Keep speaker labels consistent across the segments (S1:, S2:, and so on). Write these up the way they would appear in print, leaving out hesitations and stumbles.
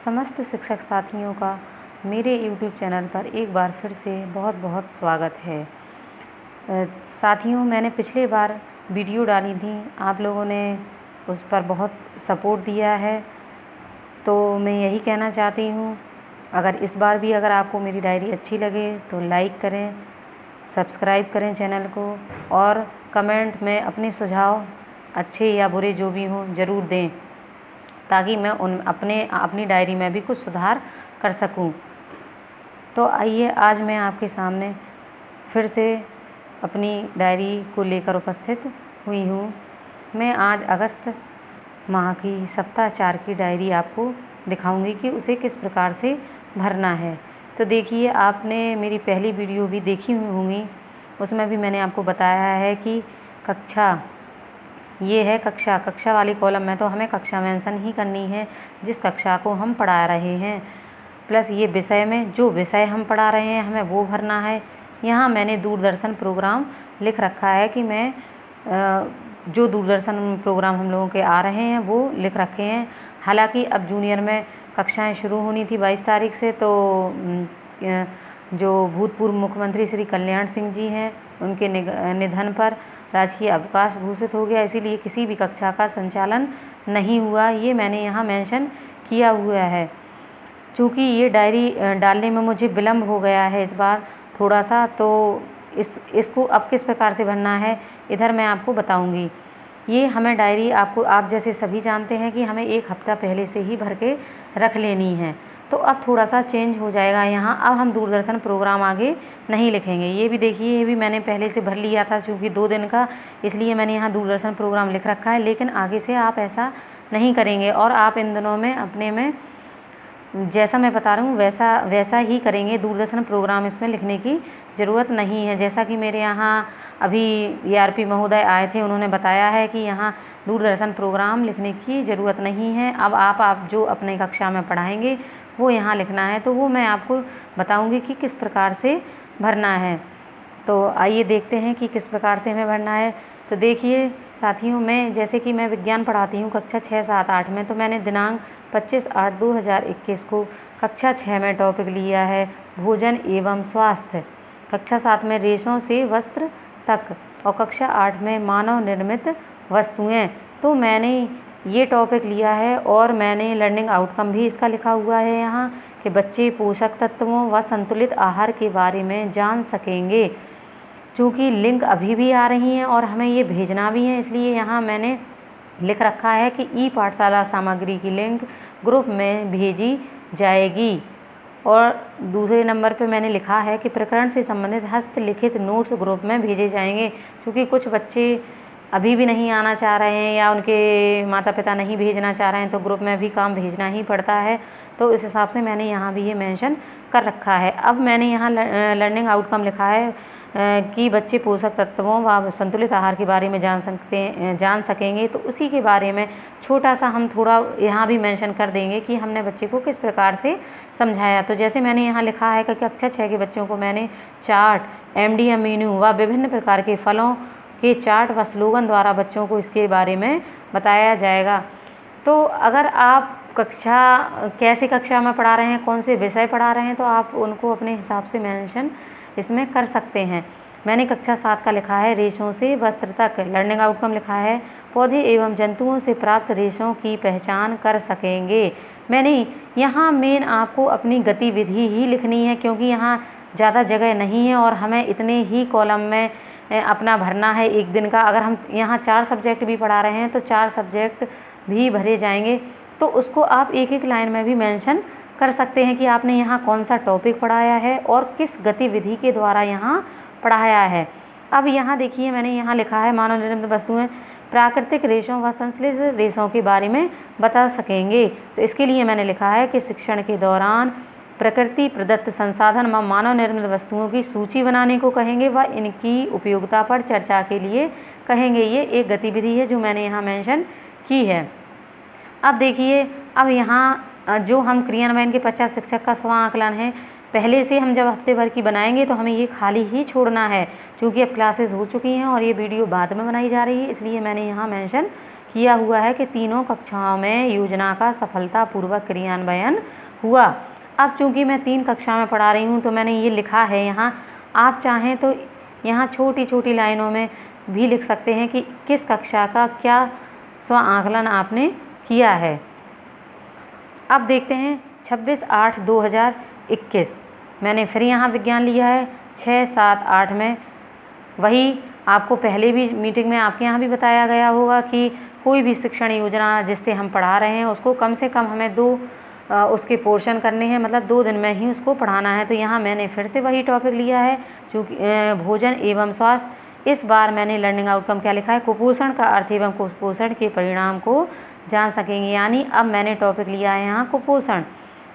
S1: समस्त शिक्षक साथियों का मेरे YouTube चैनल पर एक बार फिर से बहुत बहुत स्वागत है। साथियों, मैंने पिछले बार वीडियो डाली थी, आप लोगों ने उस पर बहुत सपोर्ट दिया है, तो मैं यही कहना चाहती हूँ, अगर इस बार भी अगर आपको मेरी डायरी अच्छी लगे तो लाइक करें, सब्सक्राइब करें चैनल को और कमेंट में अपने सुझाव अच्छे या बुरे जो भी हों ज़रूर दें, ताकि मैं अपनी डायरी में भी कुछ सुधार कर सकूं। तो आइए, आज मैं आपके सामने फिर से अपनी डायरी को लेकर उपस्थित हुई हूँ। मैं आज अगस्त माह की सप्ताह 4 की डायरी आपको दिखाऊंगी कि उसे किस प्रकार से भरना है। तो देखिए, आपने मेरी पहली वीडियो भी देखी होंगी, उसमें भी मैंने आपको बताया है कि कक्षा, ये है कक्षा वाली कॉलम में तो हमें कक्षा मेंशन ही करनी है जिस कक्षा को हम पढ़ा रहे हैं, प्लस ये विषय में जो विषय हम पढ़ा रहे हैं हमें वो भरना है। यहाँ मैंने दूरदर्शन प्रोग्राम लिख रखा है कि मैं जो दूरदर्शन प्रोग्राम हम लोगों के आ रहे हैं वो लिख रखे हैं। हालांकि अब जूनियर में कक्षाएं शुरू होनी थी 22 तारीख से, तो जो भूतपूर्व मुख्यमंत्री श्री कल्याण सिंह जी हैं, उनके निधन पर राजकीय अवकाश घोषित हो गया, इसीलिए किसी भी कक्षा का संचालन नहीं हुआ। ये मैंने यहाँ मेंशन किया हुआ है। चूँकि ये डायरी डालने में मुझे विलम्ब हो गया है इस बार थोड़ा सा, तो इसको अब किस प्रकार से भरना है इधर मैं आपको बताऊंगी। ये हमें डायरी आप जैसे सभी जानते हैं कि हमें एक हफ्ता पहले से ही भर के रख लेनी है, तो अब थोड़ा सा चेंज हो जाएगा यहाँ। अब हम दूरदर्शन प्रोग्राम आगे नहीं लिखेंगे। ये भी देखिए, ये भी मैंने पहले से भर लिया था, क्योंकि 2 दिन का, इसलिए मैंने यहाँ दूरदर्शन प्रोग्राम लिख रखा है। लेकिन आगे से आप ऐसा नहीं करेंगे और आप इन दिनों में अपने में जैसा मैं बता रहा हूँ वैसा ही करेंगे। दूरदर्शन प्रोग्राम इसमें लिखने की ज़रूरत नहीं है। जैसा कि मेरे यहाँ अभी ERP महोदय आए थे, उन्होंने बताया है कि यहाँ दूरदर्शन प्रोग्राम लिखने की ज़रूरत नहीं है। अब आप जो अपने कक्षा में पढ़ाएंगे वो यहाँ लिखना है, तो वो मैं आपको बताऊंगी कि किस प्रकार से भरना है। तो आइए देखते हैं कि किस प्रकार से हमें भरना है। तो देखिए साथियों, जैसे कि मैं विज्ञान पढ़ाती हूँ कक्षा 6, 7, 8 में, तो मैंने दिनांक 25/8/2021 को कक्षा 6 में टॉपिक लिया है भोजन एवं स्वास्थ्य, कक्षा 7 में रेशों से वस्त्र तक और कक्षा 8 में मानव निर्मित वस्तुएं। तो मैंने ये टॉपिक लिया है और मैंने लर्निंग आउटकम भी इसका लिखा हुआ है यहाँ कि बच्चे पोषक तत्वों व संतुलित आहार के बारे में जान सकेंगे। चूँकि लिंक अभी भी आ रही हैं और हमें ये भेजना भी है, इसलिए यहाँ मैंने लिख रखा है कि ई पाठशाला सामग्री की लिंक ग्रुप में भेजी जाएगी। और दूसरे नंबर पे मैंने लिखा है कि प्रकरण से संबंधित हस्तलिखित नोट्स ग्रुप में भेजे जाएंगे। क्योंकि कुछ बच्चे अभी भी नहीं आना चाह रहे हैं या उनके माता पिता नहीं भेजना चाह रहे हैं, तो ग्रुप में भी काम भेजना ही पड़ता है। तो इस हिसाब से मैंने यहाँ भी ये मेंशन कर रखा है। अब मैंने यहाँ लर्निंग आउटकम लिखा है कि बच्चे पोषक तत्वों व संतुलित आहार के बारे में जान सकेंगे। तो उसी के बारे में छोटा सा हम थोड़ा यहाँ भी मेंशन कर देंगे कि हमने बच्चे को किस प्रकार से समझाया। तो जैसे मैंने यहाँ लिखा है कि कक्षा 6 के बच्चों को मैंने चार्ट, MDM मेन्यू व विभिन्न प्रकार के फलों के चार्ट व स्लोगन द्वारा बच्चों को इसके बारे में बताया जाएगा। तो अगर आप कैसे कक्षा में पढ़ा रहे हैं, कौन से विषय पढ़ा रहे हैं, तो आप उनको अपने हिसाब से मेंशन इसमें कर सकते हैं। मैंने कक्षा 7 का लिखा है रेशों से वस्त्र तक। लर्निंग आउटकम लिखा है पौधे एवं जंतुओं से प्राप्त रेशों की पहचान कर सकेंगे। मैंने यहाँ मेन आपको अपनी गतिविधि ही लिखनी है, क्योंकि यहाँ ज़्यादा जगह नहीं है और हमें इतने ही कॉलम में अपना भरना है एक दिन का। अगर हम यहाँ 4 सब्जेक्ट भी पढ़ा रहे हैं तो 4 सब्जेक्ट भी भरे जाएंगे, तो उसको आप एक एक लाइन में भी मेंशन कर सकते हैं कि आपने यहाँ कौन सा टॉपिक पढ़ाया है और किस गतिविधि के द्वारा यहाँ पढ़ाया है। अब यहाँ देखिए, मैंने यहाँ लिखा है मानव निर्मित वस्तुएं प्राकृतिक रेशों व संश्लेषित रेशों के बारे में बता सकेंगे। तो इसके लिए मैंने लिखा है कि शिक्षण के दौरान प्रकृति प्रदत्त संसाधन व मानव निर्मित वस्तुओं की सूची बनाने को कहेंगे व इनकी उपयोगिता पर चर्चा के लिए कहेंगे। ये एक गतिविधि है जो मैंने यहाँ मेंशन की है। अब देखिए, अब यहाँ जो हम क्रियान्वयन के पश्चात शिक्षक का स्व आकलन है, पहले से हम जब हफ्ते भर की बनाएंगे तो हमें ये खाली ही छोड़ना है। क्योंकि अब क्लासेस हो चुकी हैं और ये वीडियो बाद में बनाई जा रही है, इसलिए मैंने यहाँ मेंशन किया हुआ है कि तीनों कक्षाओं में योजना का सफलतापूर्वक क्रियान्वयन हुआ। अब चूँकि मैं 3 कक्षा में पढ़ा रही हूँ तो मैंने ये लिखा है यहाँ। आप चाहें तो यहाँ छोटी छोटी लाइनों में भी लिख सकते हैं कि किस कक्षा का क्या स्व आकलन आपने किया है। अब देखते हैं 26/8/2021 मैंने फिर यहाँ विज्ञान लिया है 6, 7, 8 में। वही आपको पहले भी मीटिंग में आपके यहाँ भी बताया गया होगा कि कोई भी शिक्षण योजना जिससे हम पढ़ा रहे हैं उसको कम से कम हमें 2 उसके पोर्शन करने हैं, मतलब 2 दिन में ही उसको पढ़ाना है। तो यहाँ मैंने फिर से वही टॉपिक लिया है चूँकि भोजन एवं स्वास्थ्य। इस बार मैंने लर्निंग आउटकम क्या लिखा है, कुपोषण का अर्थ एवं कुपोषण के परिणाम को जान सकेंगे। यानी अब मैंने टॉपिक लिया है यहाँ कुपोषण,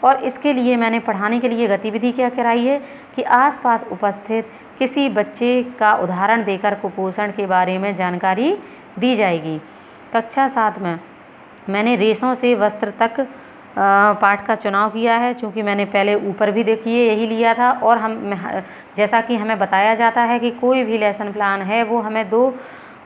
S1: और इसके लिए मैंने पढ़ाने के लिए गतिविधि क्या कराई है कि आसपास उपस्थित किसी बच्चे का उदाहरण देकर कुपोषण के बारे में जानकारी दी जाएगी। कक्षा 7 में मैंने रेशों से वस्त्र तक पाठ का चुनाव किया है, चूँकि मैंने पहले ऊपर भी देखिए यही लिया था। और जैसा कि हमें बताया जाता है कि कोई भी लेसन प्लान है वो हमें 2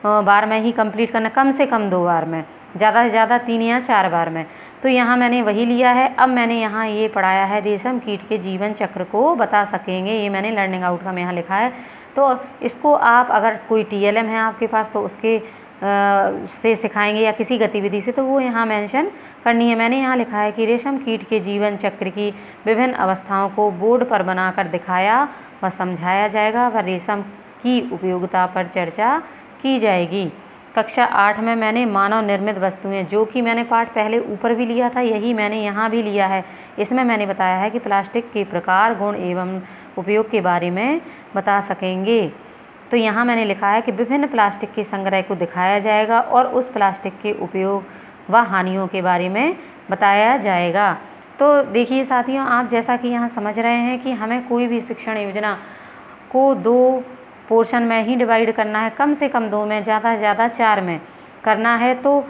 S1: बार में ही कंप्लीट करना, कम से कम 2 बार में, ज़्यादा से ज़्यादा 3 या 4 बार में। तो यहाँ मैंने वही लिया है। अब मैंने यहाँ ये पढ़ाया है रेशम कीट के जीवन चक्र को बता सकेंगे, ये मैंने लर्निंग आउटकम यहाँ लिखा है। तो इसको आप अगर कोई TLM है आपके पास तो उसके से सिखाएंगे या किसी गतिविधि से, तो वो यहाँ मेंशन करनी है। मैंने यहाँ लिखा है कि रेशम कीट के जीवन चक्र की विभिन्न अवस्थाओं को बोर्ड पर बनाकर दिखाया व समझाया जाएगा व रेशम की उपयोगिता पर चर्चा की जाएगी। कक्षा 8 में मैंने मानव निर्मित वस्तुएं, जो कि मैंने पाठ पहले ऊपर भी लिया था, यही मैंने यहाँ भी लिया है। इसमें मैंने बताया है कि प्लास्टिक के प्रकार, गुण एवं उपयोग के बारे में बता सकेंगे। तो यहाँ मैंने लिखा है कि विभिन्न प्लास्टिक के संग्रह को दिखाया जाएगा और उस प्लास्टिक के उपयोग व हानियों के बारे में बताया जाएगा। तो देखिए साथियों, आप जैसा कि यहाँ समझ रहे हैं कि हमें कोई भी शिक्षण योजना को 2 पोर्शन में ही डिवाइड करना है, कम से कम 2 में, ज़्यादा से ज़्यादा 4 में करना है। तो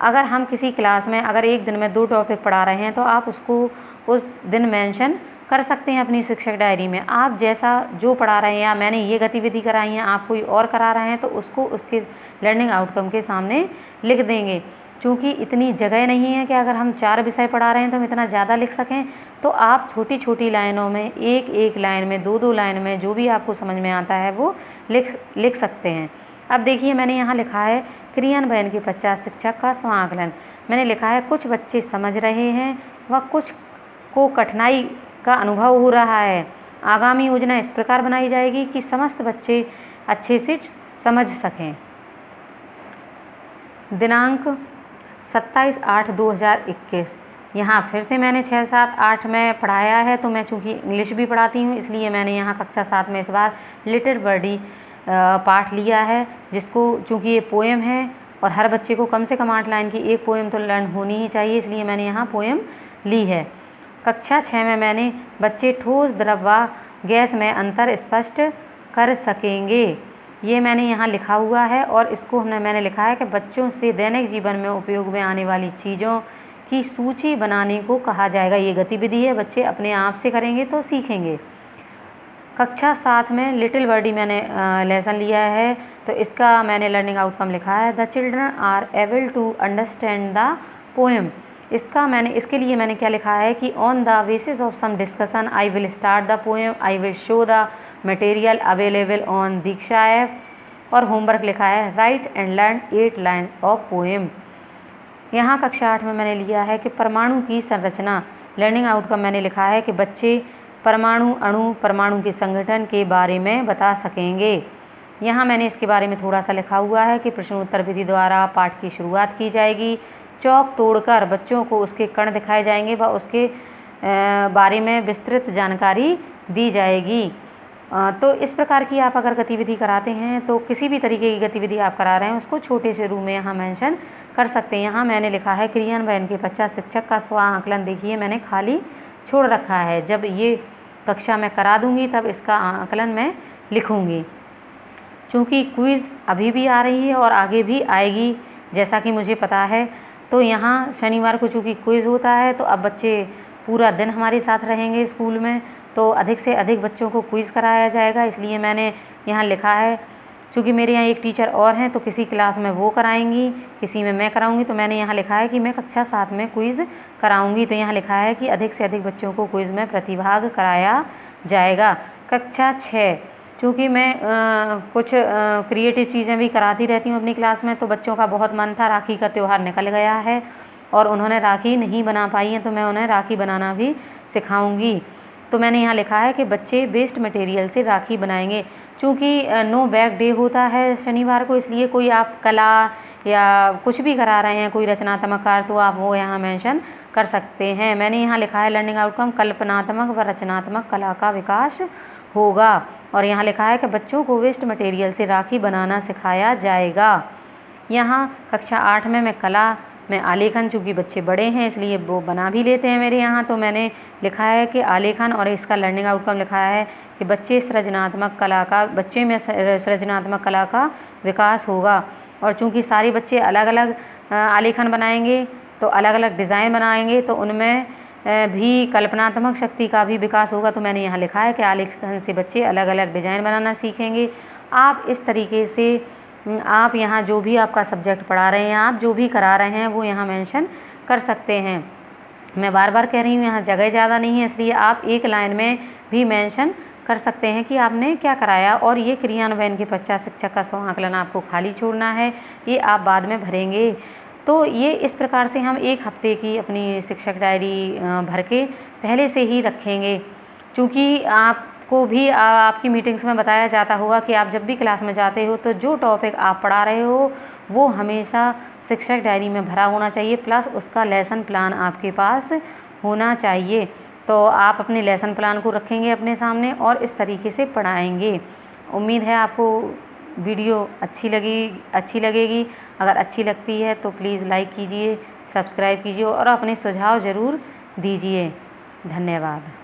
S1: अगर हम किसी क्लास में अगर एक दिन में 2 टॉपिक पढ़ा रहे हैं तो आप उसको उस दिन मेंशन कर सकते हैं अपनी शिक्षक डायरी में। आप जैसा जो पढ़ा रहे हैं या मैंने ये गतिविधि कराई है आप कोई और करा रहे हैं तो उसको उसके लर्निंग आउटकम के सामने लिख देंगे। चूँकि इतनी जगह नहीं है कि अगर हम 4 विषय पढ़ा रहे हैं तो हम इतना ज़्यादा लिख सकें, तो आप छोटी छोटी लाइनों में, एक लाइन में, 2 लाइन में, जो भी आपको समझ में आता है वो लिख सकते हैं। अब देखिए मैंने यहाँ लिखा है क्रियान्वयन के पश्चात शिक्षक का स्व आकलन। मैंने लिखा है कुछ बच्चे समझ रहे हैं व कुछ को कठिनाई का अनुभव हो रहा है। आगामी योजना इस प्रकार बनाई जाएगी कि समस्त बच्चे अच्छे से समझ सकें। दिनांक 27/8/2021। यहाँ फिर से मैंने 6, 7, 8 में पढ़ाया है, तो मैं चूँकि इंग्लिश भी पढ़ाती हूँ इसलिए मैंने यहाँ कक्षा 7 में इस बार लिटिल बर्डी पाठ लिया है, जिसको चूँकि ये पोएम है और हर बच्चे को कम से कम 8 लाइन की एक पोएम तो लर्न होनी ही चाहिए, इसलिए मैंने यहाँ पोएम ली है। कक्षा 6 में मैंने बच्चे ठोस, द्रव व गैस में अंतर स्पष्ट कर सकेंगे, ये मैंने यहाँ लिखा हुआ है। और इसको मैंने लिखा है कि बच्चों से दैनिक जीवन में उपयोग में आने वाली चीज़ों की सूची बनाने को कहा जाएगा। ये गतिविधि है, बच्चे अपने आप से करेंगे तो सीखेंगे। कक्षा 7 में लिटिल बर्डी मैंने लेसन लिया है, तो इसका मैंने लर्निंग आउटकम लिखा है the children are able to understand the poem. इसके लिए मैंने क्या लिखा है कि on the basis of some discussion I will start the poem, I will show the material available on Diksha app. और होमवर्क लिखा है write and learn 8 line of poem. यहाँ कक्षा 8 में मैंने लिया है कि परमाणु की संरचना। लर्निंग आउटकम मैंने लिखा है कि बच्चे परमाणु के संगठन के बारे में बता सकेंगे। यहाँ मैंने इसके बारे में थोड़ा सा लिखा हुआ है कि प्रश्नोत्तर विधि द्वारा पाठ की शुरुआत की जाएगी। चौक तोड़कर बच्चों को उसके कण दिखाए जाएंगे व उसके बारे में विस्तृत जानकारी दी जाएगी। तो इस प्रकार की आप अगर गतिविधि कराते हैं तो किसी भी तरीके की गतिविधि आप करा रहे हैं उसको छोटे से रूप में यहाँ मेंशन कर सकते हैं। यहाँ मैंने लिखा है क्रियान्वयन के पश्चात शिक्षक का स्व आकलन। देखिए मैंने खाली छोड़ रखा है, जब ये कक्षा में करा दूंगी तब इसका आकलन मैं लिखूंगी। चूँकि क्विज़ अभी भी आ रही है और आगे भी आएगी जैसा कि मुझे पता है, तो यहाँ शनिवार को चूँकि क्विज़ होता है तो अब बच्चे पूरा दिन हमारे साथ रहेंगे स्कूल में, तो अधिक से अधिक बच्चों को क्विज़ कराया जाएगा। इसलिए मैंने यहाँ लिखा है चूँकि मेरे यहाँ एक टीचर और हैं तो किसी क्लास में वो कराएंगी, किसी में मैं कराऊंगी। तो मैंने यहाँ लिखा है कि मैं कक्षा 7 में क्विज़ कराऊंगी। तो यहाँ लिखा है कि अधिक से अधिक बच्चों को क्विज़ में प्रतिभाग कराया जाएगा। कक्षा 6, चूँकि मैं कुछ क्रिएटिव चीज़ें भी कराती रहती हूँ अपनी क्लास में, तो बच्चों का बहुत मन था। राखी का त्यौहार निकल गया है और उन्होंने राखी नहीं बना पाई हैं, तो मैं उन्हें राखी बनाना भी सिखाऊंगी। तो मैंने यहाँ लिखा है कि बच्चे वेस्ट मटेरियल से राखी बनाएंगे। चूँकि नो बैग डे होता है शनिवार को, इसलिए कोई आप कला या कुछ भी करा रहे हैं, कोई रचनात्मक कार्य, तो आप वो यहाँ मेंशन कर सकते हैं। मैंने यहाँ लिखा है लर्निंग आउटकम कल्पनात्मक व रचनात्मक कला का विकास होगा। और यहाँ लिखा है कि बच्चों को वेस्ट मटेरियल से राखी बनाना सिखाया जाएगा। यहाँ कक्षा 8 में मैं कला में आलेखन, चूँकि बच्चे बड़े हैं इसलिए वो बना भी लेते हैं मेरे यहाँ, तो मैंने लिखा है कि आलेखन, और इसका लर्निंग आउटकम लिखा है कि बच्चे में सृजनात्मक कला का विकास होगा। और चूँकि सारे बच्चे अलग अलग आलेखन बनाएंगे, तो अलग अलग डिज़ाइन बनाएंगे, तो उनमें भी कल्पनात्मक शक्ति का भी विकास होगा। तो मैंने यहाँ लिखा है कि आलेखन से बच्चे अलग अलग डिज़ाइन बनाना सीखेंगे। आप इस तरीके से आप यहाँ जो भी आपका सब्जेक्ट पढ़ा रहे हैं, आप जो भी करा रहे हैं, वो यहाँ मेंशन कर सकते हैं। मैं बार बार कह रही हूँ, यहाँ जगह ज़्यादा नहीं है, इसलिए आप एक लाइन में भी मेंशन कर सकते हैं कि आपने क्या कराया। और ये क्रियान्वयन के पश्चात शिक्षक का स्व आकलन आपको खाली छोड़ना है, ये आप बाद में भरेंगे। तो ये इस प्रकार से हम एक हफ्ते की अपनी शिक्षक डायरी भर के पहले से ही रखेंगे। चूँकि आपको भी आपकी मीटिंग्स में बताया जाता होगा कि आप जब भी क्लास में जाते हो तो जो टॉपिक आप पढ़ा रहे हो वो हमेशा शिक्षक डायरी में भरा होना चाहिए, प्लस उसका लेसन प्लान आपके पास होना चाहिए। तो आप अपने लेसन प्लान को रखेंगे अपने सामने और इस तरीके से पढ़ाएंगे। उम्मीद है आपको वीडियो अच्छी लगेगी। अगर अच्छी लगती है तो प्लीज़ लाइक कीजिए, सब्सक्राइब कीजिए और अपने सुझाव ज़रूर दीजिए। धन्यवाद।